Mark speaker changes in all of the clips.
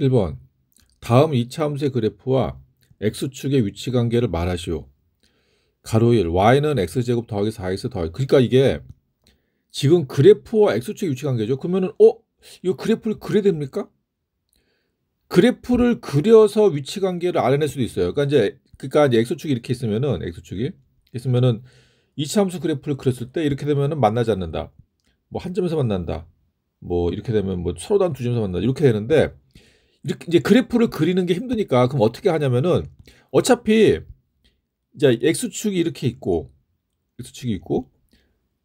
Speaker 1: 1번. 다음 2차 함수의 그래프와 x축의 위치 관계를 말하시오. 가로 1. y는 x제곱 더하기 4x 더하기. 그러니까 이게 지금 그래프와 x축의 위치 관계죠. 그러면은 이거 그래프를 그려야 됩니까? 그래프를 그려서 위치 관계를 알아낼 수도 있어요. 그러니까 이제 x축이 이렇게 있으면은 2차 함수 그래프를 그렸을 때 이렇게 되면은 만나지 않는다. 뭐 한 점에서 만난다. 뭐 이렇게 되면 뭐 서로 다른 두 점에서 만난다. 이렇게 되는데 이렇게 이제 그래프를 그리는 게 힘드니까 그럼 어떻게 하냐면은 어차피 이제 x축이 이렇게 있고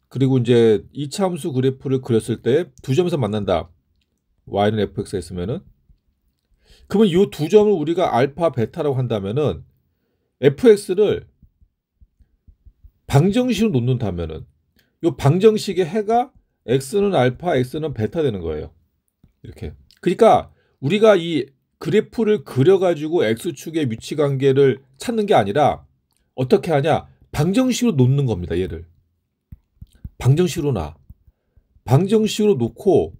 Speaker 1: 그리고 이제 2차 함수 그래프를 그렸을 때 두 점에서 만난다. y는 fx가 있으면은 그러면 이 두 점을 우리가 알파 베타라고 한다면은 fx를 방정식으로 놓는다면은 이 방정식의 해가 x는 알파, x는 베타 되는 거예요. 이렇게. 그러니까 우리가 이 그래프를 그려가지고 x축의 위치 관계를 찾는 게 아니라 어떻게 하냐? 방정식으로 놓는 겁니다. 얘를. 방정식으로 놓고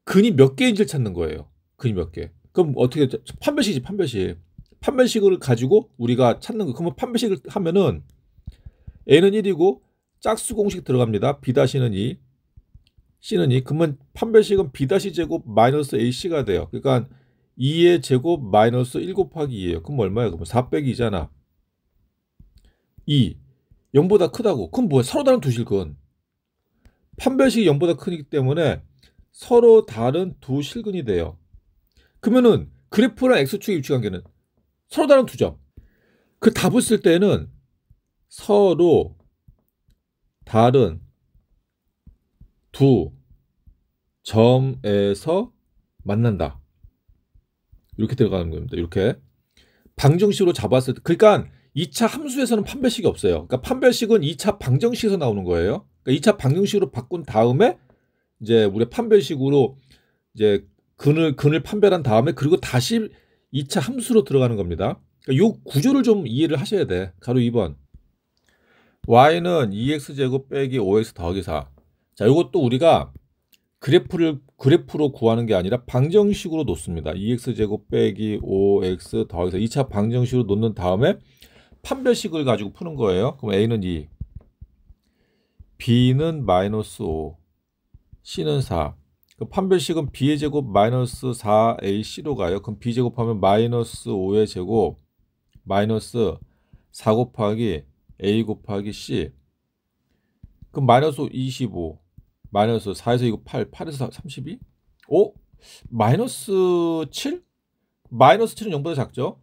Speaker 1: 근이 몇 개인지를 찾는 거예요. 근이 몇 개. 그럼 어떻게 판별식이지, 판별식. 판별식을 가지고 우리가 찾는 거. 그러면 판별식을 하면은 a는 1이고 짝수 공식 들어갑니다. b-는 2, c는 2. 그러면 판별식은 b-제곱 마이너스 ac가 돼요. 그러니까 2의 제곱 마이너스 1 곱하기 2예요. 그럼 얼마예요? 그럼 4 빼기 2잖아. 2. 0보다 크다고. 그럼 뭐야? 서로 다른 두 실근. 판별식이 0보다 크기 때문에 서로 다른 두 실근이 돼요. 그러면은 그래프랑 x축의 위치 관계는 서로 다른 두 점. 그 답을 쓸 때는 서로 다른 두 점에서 만난다. 이렇게 들어가는 겁니다. 이렇게 방정식으로 잡았을 때, 그러니까 2차 함수에서는 판별식이 없어요. 그러니까 판별식은 2차 방정식에서 나오는 거예요. 그러니까 2차 방정식으로 바꾼 다음에 이제 우리 판별식으로 이제 근을 판별한 다음에 그리고 다시 2차 함수로 들어가는 겁니다. 그러니까 이 구조를 좀 이해를 하셔야 돼. 가로 2번. y는 2x제곱 빼기 5x 더하기 4. 자, 이것도 우리가 그래프로 구하는 게 아니라 방정식으로 놓습니다. 2x제곱 빼기 5x 더하기 4. 2차 방정식으로 놓는 다음에 판별식을 가지고 푸는 거예요. 그럼 a는 2, b는 마이너스 5, c는 4. 그 판별식은 b의 제곱 마이너스 4ac로 가요. 그럼 b 제곱하면 마이너스 5의 제곱 마이너스 4 곱하기 a 곱하기 c. 그럼 마이너스 25 마이너스 4에서 이거 8, 8에서 32? 마이너스 7? 마이너스 7은 0보다 작죠?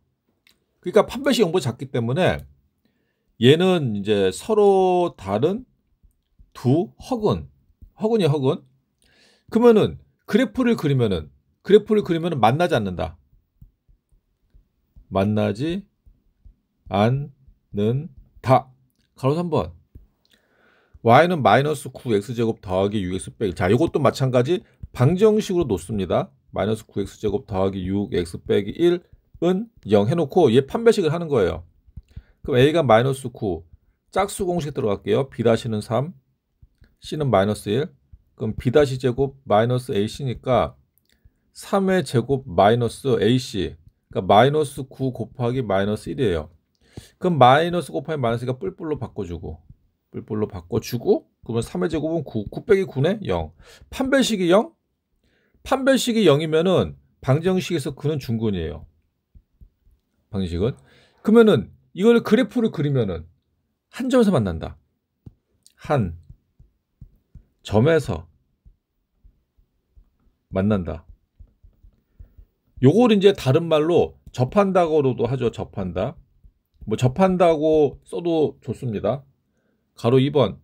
Speaker 1: 그러니까 판별식 0보다 작기 때문에 얘는 이제 서로 다른 두 허근이 허근. 그러면은 그래프를 그리면은 만나지 않는다. 만나지 않는다. 가로 3번. y는 마이너스 9x제곱 더하기 6x 빼기. 자, 이것도 마찬가지 방정식으로 놓습니다. 마이너스 9x제곱 더하기 6x 빼기 1은 0 해놓고 얘 판별식을 하는 거예요. 그럼 a가 마이너스 9, 짝수 공식 들어갈게요. b-는 3, c는 마이너스 1. 그럼 b-제곱 마이너스 ac니까 3의 제곱 마이너스 ac. 그러니까 마이너스 9 곱하기 마이너스 1이에요. 그럼 마이너스 곱하기 마이너스가 뿔뿔로 바꿔주고 그러면 3의 제곱은 9 빼기 9네? 0. 판별식이 0? 판별식이 0이면은 방정식에서 그는 중근이에요. 방정식은. 그러면은 이걸 그래프를 그리면은 한 점에서 만난다. 한 점에서 만난다. 요걸 이제 다른 말로 접한다고로도 하죠. 접한다. 뭐 접한다고 써도 좋습니다. 가로 2번.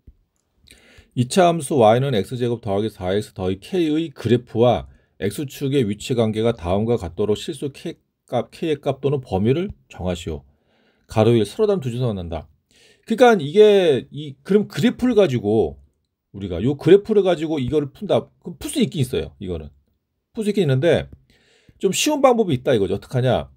Speaker 1: 2차 함수 y는 x제곱 더하기 4x 더하기 k의 그래프와 x축의 위치 관계가 다음과 같도록 실수 k의 값 또는 범위를 정하시오. 가로 1. 서로 다른 두 점에서 만난다. 그러니까 이게 그럼 그래프를 가지고 우리가 요 그래프를 가지고 이거를 푼다. 그럼 풀 수 있긴 있어요. 이거는 풀 수 있긴 있는데 좀 쉬운 방법이 있다 이거죠. 어떡하냐?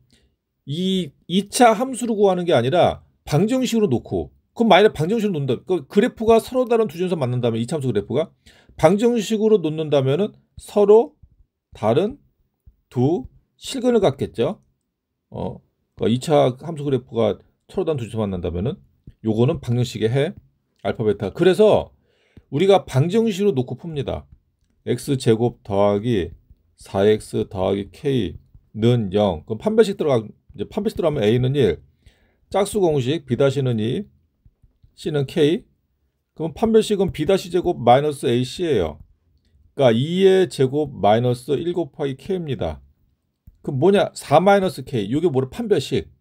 Speaker 1: 이 2차 함수로 구하는 게 아니라 방정식으로 놓고, 그럼 만약에 방정식으로 놓는다. 그 그래프가 서로 다른 두 점에서 만난다면 2차 함수 그래프가 방정식으로 놓는다면은 서로 다른 두 실근을 갖겠죠. 그러니까 2차 함수 그래프가 서로 다른 두 점에서 만난다면은 요거는 방정식의 해 알파 베타. 그래서 우리가 방정식으로 놓고 풉니다. x제곱 더하기 4x 더하기 k는 0. 그럼 판별식 들어가면 a는 1, 짝수 공식 b-는 2, c는 k. 그럼 판별식은 b-제곱 마이너스 ac예요. 그러니까 2의 제곱 마이너스 1 곱하기 k입니다. 그럼 뭐냐? 4 마이너스 k. 이게 뭐를 판별식.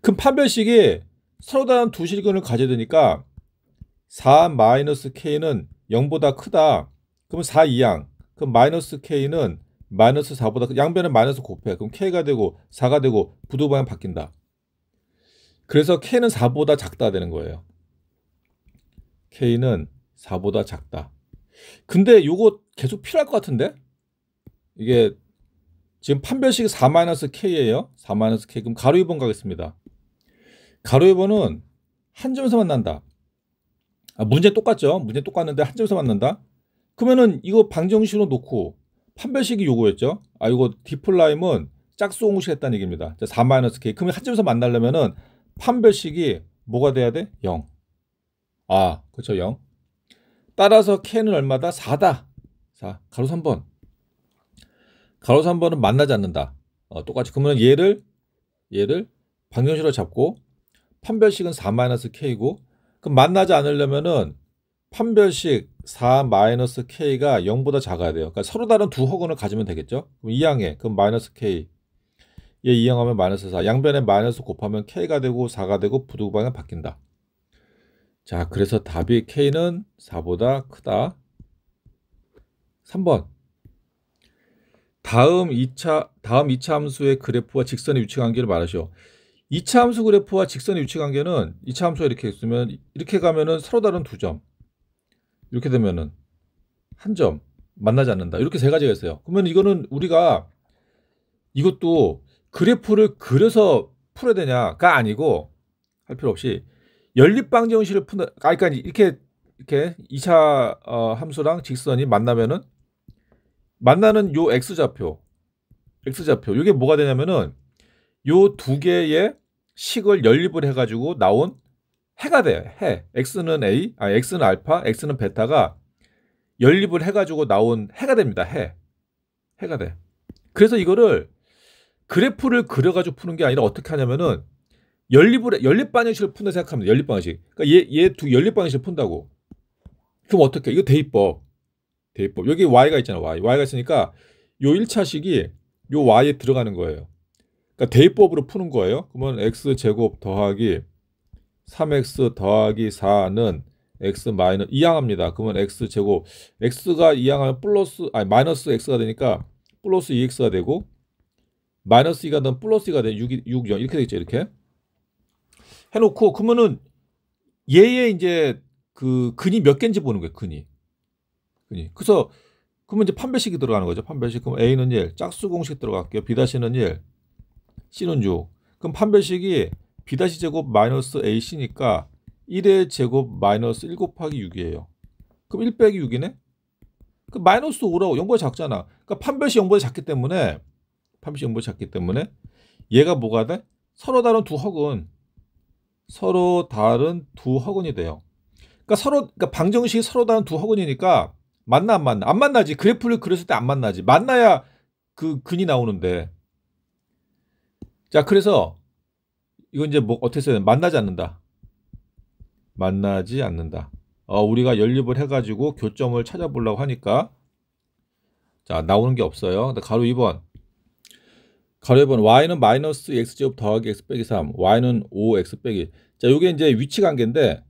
Speaker 1: 그럼 판별식이 서로 다른 두 실근을 가져야 되니까 4 마이너스 k는 0보다 크다. 그럼 4 이항. 그럼 마이너스 k는 마이너스 4보다 양변은 마이너스 곱해. 그럼 k가 되고 4가 되고 부도 방향 바뀐다. 그래서 k는 4보다 작다 되는 거예요. k는 4보다 작다. 근데 요거 계속 필요할 것 같은데? 이게 지금 판별식이 4-k예요. 4-k. 그럼 가로 2번 가겠습니다. 가로 2번은 한 점에서 만난다. 문제 똑같죠? 문제 똑같는데 한 점에서 만난다. 그러면은 이거 방정식으로 놓고 판별식이 요거였죠. 이거 디플라임은 짝수 공식 했다는 얘기입니다. 4-k. 그러면 한 점에서 만나려면은 판별식이 뭐가 돼야 돼? 0. 그렇죠. 0. 따라서 k는 얼마다? 4다. 4. 가로 3번. 가로 3번은 만나지 않는다. 똑같이. 그러면 얘를 방정식으로 잡고 판별식은 4-k고 그럼 만나지 않으려면은 판별식 4-k가 0보다 작아야 돼요. 그러니까 서로 다른 두 허근을 가지면 되겠죠. 그럼 이항에 그럼 마이너스 k. 얘 이항하면 마이너스 4. 양변에 마이너스 곱하면 k가 되고 4가 되고 부도 방향 바뀐다. 자, 그래서 답이 k는 4보다 크다. 3번. 다음 2차 함수의 그래프와 직선의 위치 관계를 말하시오. 2차 함수 그래프와 직선의 위치 관계는 2차 함수가 이렇게 있으면 이렇게 가면은 서로 다른 두 점. 이렇게 되면은 한 점 만나지 않는다. 이렇게 세 가지가 있어요. 그러면 이거는 우리가 이것도 그래프를 그려서 풀어야 되냐가 아니고 할 필요 없이 연립방정식을 푼다. 그러니까 이렇게 2차 함수랑 직선이 만나면은 만나는 요 x좌표 이게 뭐가 되냐면은 요 두 개의 식을 연립을 해가지고 나온 해가 돼. 해. x는 a, x는 알파, x는 베타가 연립을 해가지고 나온 해가 됩니다. 해가 돼. 그래서 이거를 그래프를 그려가지고 푸는 게 아니라 어떻게 하냐면은 연립 방정식을 푼다 생각하면 연립 방정식. 그러니까 얘 두 연립 방정식을 푼다고. 그럼 어떻게? 이거 대입법. 여기 y가 있잖아. y가 있으니까 요 1차식이 요 y에 들어가는 거예요. 그러니까 대입법으로 푸는 거예요. 그러면 x제곱 더하기 3x 더하기 4는 x 마이너스 이항합니다. 그러면 x제곱 x가 이항하면 마이너스 x가 되니까 플러스 2x가 되고 마이너스 2가 되면 플러스 2가 돼. 6, 0 이렇게 되겠죠. 이렇게 해놓고 그러면은 얘의 이제 그 근이 몇 개인지 보는 거예요. 근이. 그래서 그러면 이제 판별식이 들어가는 거죠. 판별식. 그럼 a는 1, 짝수 공식 들어갈게요. b-는 1, c는 6. 그럼 판별식이 b-제곱 마이너스 ac니까 1의 제곱 마이너스 1 곱하기 6이에요. 그럼 1 빼기 6이네? 그 마이너스 5라고 0보다 작잖아. 그러니까 판별식 0보다 작기 때문에 얘가 뭐가 돼? 서로 다른 두 허근이 돼요. 그러니까 방정식이 서로 다른 두 허근이니까 만나 안 만나? 안 만나지. 그래프를 그렸을 때 안 만나지. 만나야 그 근이 나오는데. 자, 그래서 이거 이제 뭐 어떻게 써야 돼? 만나지 않는다. 우리가 연립을 해가지고 교점을 찾아보려고 하니까 자 나오는 게 없어요. 가로 2번. y는 마이너스 x제곱 더하기 x 빼기 3. y는 5x 빼기. 자, 요게 이제 위치 관계인데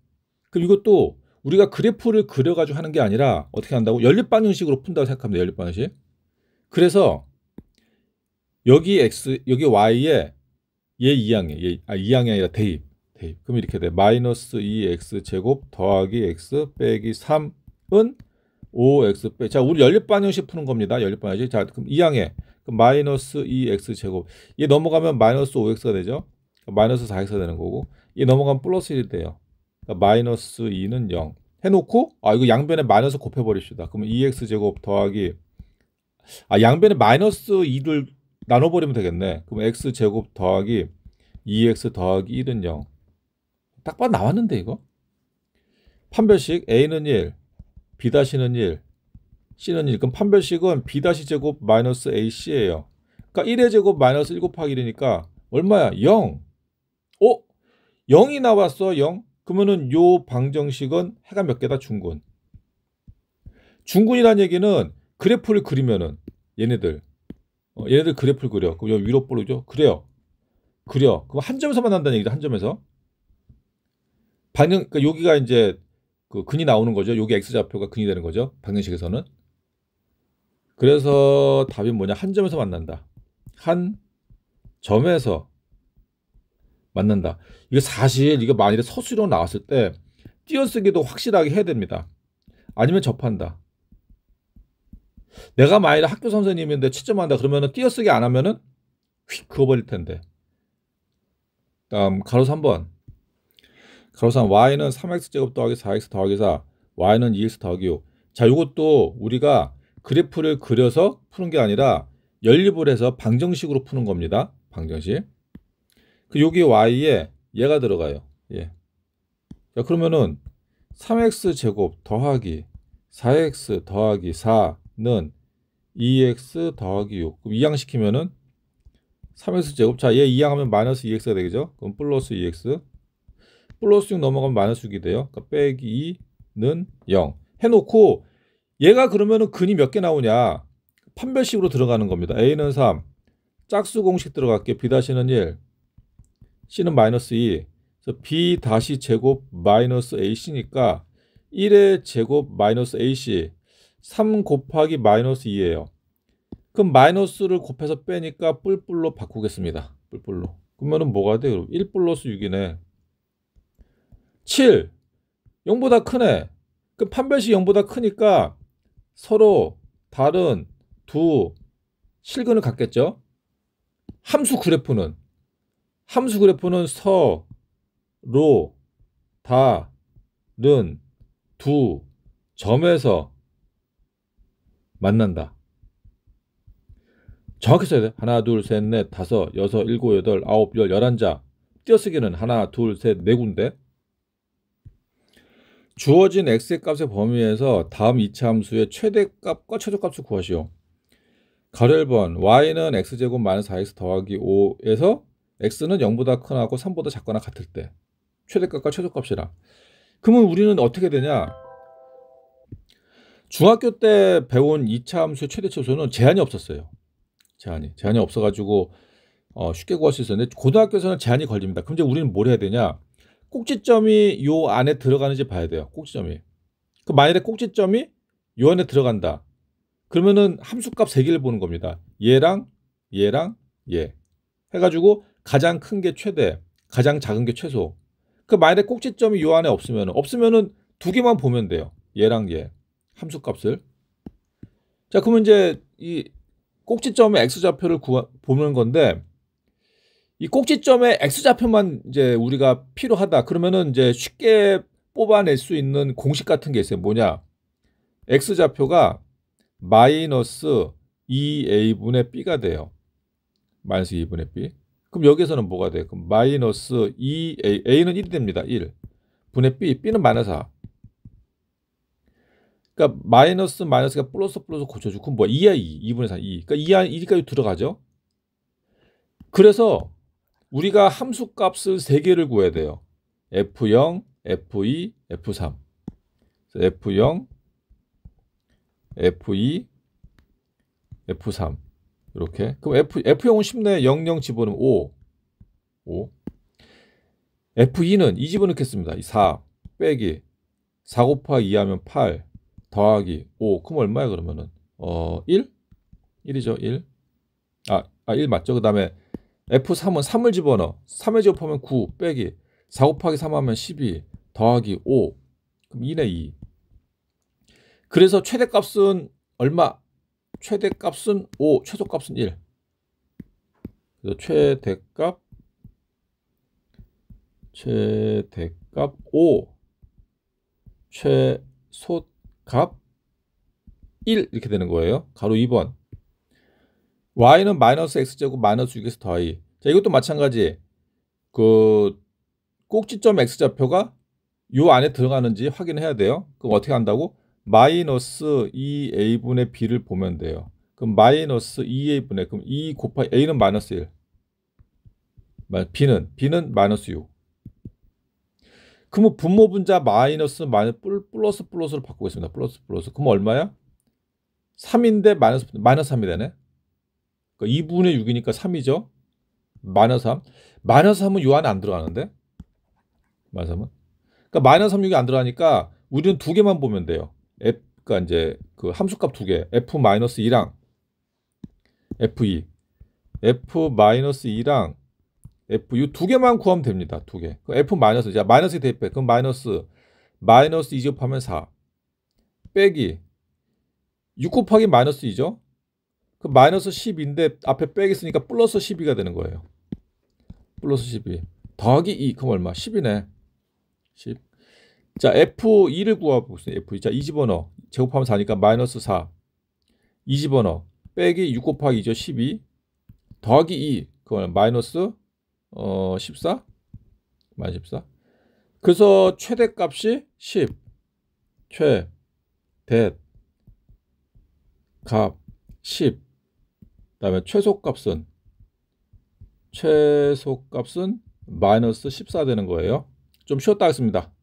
Speaker 1: 그럼 이것도 우리가 그래프를 그려가지고 하는 게 아니라 어떻게 한다고? 연립방정식으로 푼다고 생각하면 돼요. 연립방정식. 그래서 여기 y에 얘 이항이 아니라 대입. 그럼 이렇게 돼. 마이너스 2x 제곱 더하기 x 빼기 3은 5x 빼기. 자, 우리 연립방정식 푸는 겁니다. 연립방정식. 자, 그럼 이항에 그럼 마이너스 2x 제곱. 얘 넘어가면 마이너스 5x가 되죠. 마이너스 4x가 되는 거고. 얘 넘어가면 플러스 1이 돼요. 그러니까 마이너스 2는 0. 해놓고 이거 양변에 마이너스 곱해버립시다. 그러면 2x 제곱 더하기 양변에 마이너스 2를 나눠버리면 되겠네. 그럼 x제곱 더하기 2x 더하기 1은 0. 딱 봐도 나왔는데 이거? 판별식 a는 1, b'는 1, c는 1. 그럼 판별식은 b-제곱 마이너스 ac예요. 그러니까 1의 제곱 마이너스 1 곱하기 1이니까 얼마야? 0. 0이 나왔어. 0. 그러면은 요 방정식은 해가 몇 개다? 중근. 중근이란 얘기는 그래프를 그리면은 얘네들 그래프를 그려. 그럼 여기 위로 볼로죠? 그래요. 그려. 그럼 한 점에서 만난다는 얘기죠. 한 점에서. 그러니까 여기가 이제 그 근이 나오는 거죠. 여기 x좌표가 근이 되는 거죠. 방정식에서는. 그래서 답이 뭐냐? 한 점에서 만난다. 한 점에서 만난다. 이게 사실 이거 만일에 서술로 나왔을 때 띄어쓰기도 확실하게 해야 됩니다. 아니면 접한다. 내가 만일에 학교 선생님인데 채점한다 그러면은 띄어쓰기 안 하면은 휙 그어버릴 텐데. 다음 가로 3번. 가로 3 y는 3x제곱 더하기 4x 더하기 4 y는 2x 더하기 6. 자, 이것도 우리가 그래프를 그려서 푸는 게 아니라 연립을 해서 방정식으로 푸는 겁니다. 방정식. 그 여기 y에 얘가 들어가요. 예. 자, 그러면은 3x제곱 더하기 4x 더하기 4는 2x 더하기 6. 그럼 이항시키면은 3x제곱. 자, 얘 이항하면 마이너스 2x가 되겠죠? 그럼 플러스 2x. 플러스 6 넘어가면 마이너스 6이 돼요. 그러니까 빼기 2는 0. 해놓고 얘가 그러면은 근이 몇 개 나오냐? 판별식으로 들어가는 겁니다. a는 3. 짝수 공식 들어갈게요. b-는 1. c는 마이너스 2. 그래서 b-제곱 마이너스 ac니까 1의 제곱 마이너스 ac. 3 곱하기 마이너스 2예요. 그럼 마이너스를 곱해서 빼니까 뿔뿔로 바꾸겠습니다. 뿔뿔로. 그러면은 뭐가 돼요? 1 플러스 6이네. 7. 0보다 크네. 그럼 판별식 0보다 크니까 서로 다른 두 실근을 갖겠죠. 함수 그래프는 서로 다른 두 점에서 만난다. 정확히 써야 돼. 하나, 둘, 셋, 넷, 다섯, 여섯, 일곱, 여덟, 아홉, 열, 11자. 띄어쓰기는 하나, 둘, 셋, 네 군데. 주어진 x의 값의 범위에서 다음 이차 함수의 최대값과 최소값을 구하시오. 가로 1번 y는 x제곱 마이너스 4x 더하기 5에서 x는 0보다 크거나 3보다 작거나 같을 때 최대값과 최소값이라. 그러면 우리는 어떻게 되냐? 중학교 때 배운 2차 함수의 최대치수는 제한이 없었어요. 제한이 없어가지고 쉽게 구할 수 있었는데 고등학교에서는 제한이 걸립니다. 그럼 이제 우리는 뭘 해야 되냐? 꼭지점이 요 안에 들어가는지 봐야 돼요. 꼭지점이. 그 만일에 꼭지점이 요 안에 들어간다. 그러면은 함수값 3개를 보는 겁니다. 얘랑 얘. 해가지고 가장 큰 게 최대, 가장 작은 게 최소. 그 만일에 꼭지점이 요 안에 없으면은 2개만 보면 돼요. 얘랑 얘. 함수값을. 자, 그러면 이제 이 꼭지점의 x좌표를 보는 건데 이 꼭지점의 x좌표만 이제 우리가 필요하다. 그러면은 이제 쉽게 뽑아낼 수 있는 공식 같은 게 있어요. 뭐냐? x좌표가 마이너스 2a분의 b가 돼요. 마이너스 2분의 b. 그럼 여기서는 뭐가 돼요? 그럼 마이너스 2a, a는 1이 됩니다. 1. 분의 b, b는 마이너스 4. 그러니까 마이너스가 플러스 고쳐주고 그럼 뭐야? 2야 2. 2분의 4, 2. 그러니까 2까지 들어가죠. 그래서 우리가 함수값을 3개를 구해야 돼요. F0, F2, F3. F0, F2, F3. 이렇게. 그럼 F0은 쉽네. 00 집어넣으면 5. F2는 2 집어넣겠습니다. 4 빼기 4 곱하기 2 하면 8 더하기 5. 그럼 얼마야 그러면은? 1? 1이죠. 1. 1 맞죠? 그 다음에 F3은 3을 집어넣어. 3에 집어넣으면 9 빼기 4 곱하기 3 하면 12 더하기 5. 그럼 2네 2. 그래서 최대값은 얼마? 최대값은 5, 최소값은 1. 그래서 최대값 5, 최소값 1 이렇게 되는 거예요. 가로 2번. y는 마이너스 x제곱 마이너스 6x 더하기. 자, 이것도 마찬가지. 그 꼭지점 x좌표가 요 안에 들어가는지 확인해야 돼요. 그럼 어떻게 한다고? 마이너스 2a분의 b를 보면 돼요. 그럼 마이너스 2a분의, 그럼 2 곱하기 a는 마이너스 1, b는 마이너스 6. 그러면 분모 분자 마이너스 플러스 플러스로 바꾸겠습니다. 플러스 플러스. 그럼 얼마야? 3인데 마이너스 3이 되네. 그러니까 2분의 6이니까 3이죠. 마이너스 3. 마이너스 3은 요 안에 안 들어가는데? 마이너스 3은? 그러니까 마이너스 36이 안 들어가니까 우리는 두 개만 보면 돼요. 그러니까 이제 그 함수값 두 개. f-2랑 f2. f-2랑 f 이 두 개만 구하면 됩니다. 두 개. f 마이너스, 자 마이너스 대입해. 그럼 마이너스 2 제곱하면 4 빼기 6 곱하기 마이너스 2죠. 그 마이너스 10인데 앞에 빼기 쓰니까 플러스 12가 되는 거예요. 플러스 12 더하기 2 그럼 얼마? 10이네. 10. 자 f2를 구해보겠습니다. f2. 자 2 집어넣어. 제곱하면 4니까 마이너스 4. 2 집어넣어. 빼기 6 곱하기 2죠. 12 더하기 2 그건 마이너스 14? 마이너스 14. 그래서 최대값이 10. 최대값 10. 그다음에 최소값은 마이너스 14 되는 거예요. 좀 쉬었다 하겠습니다.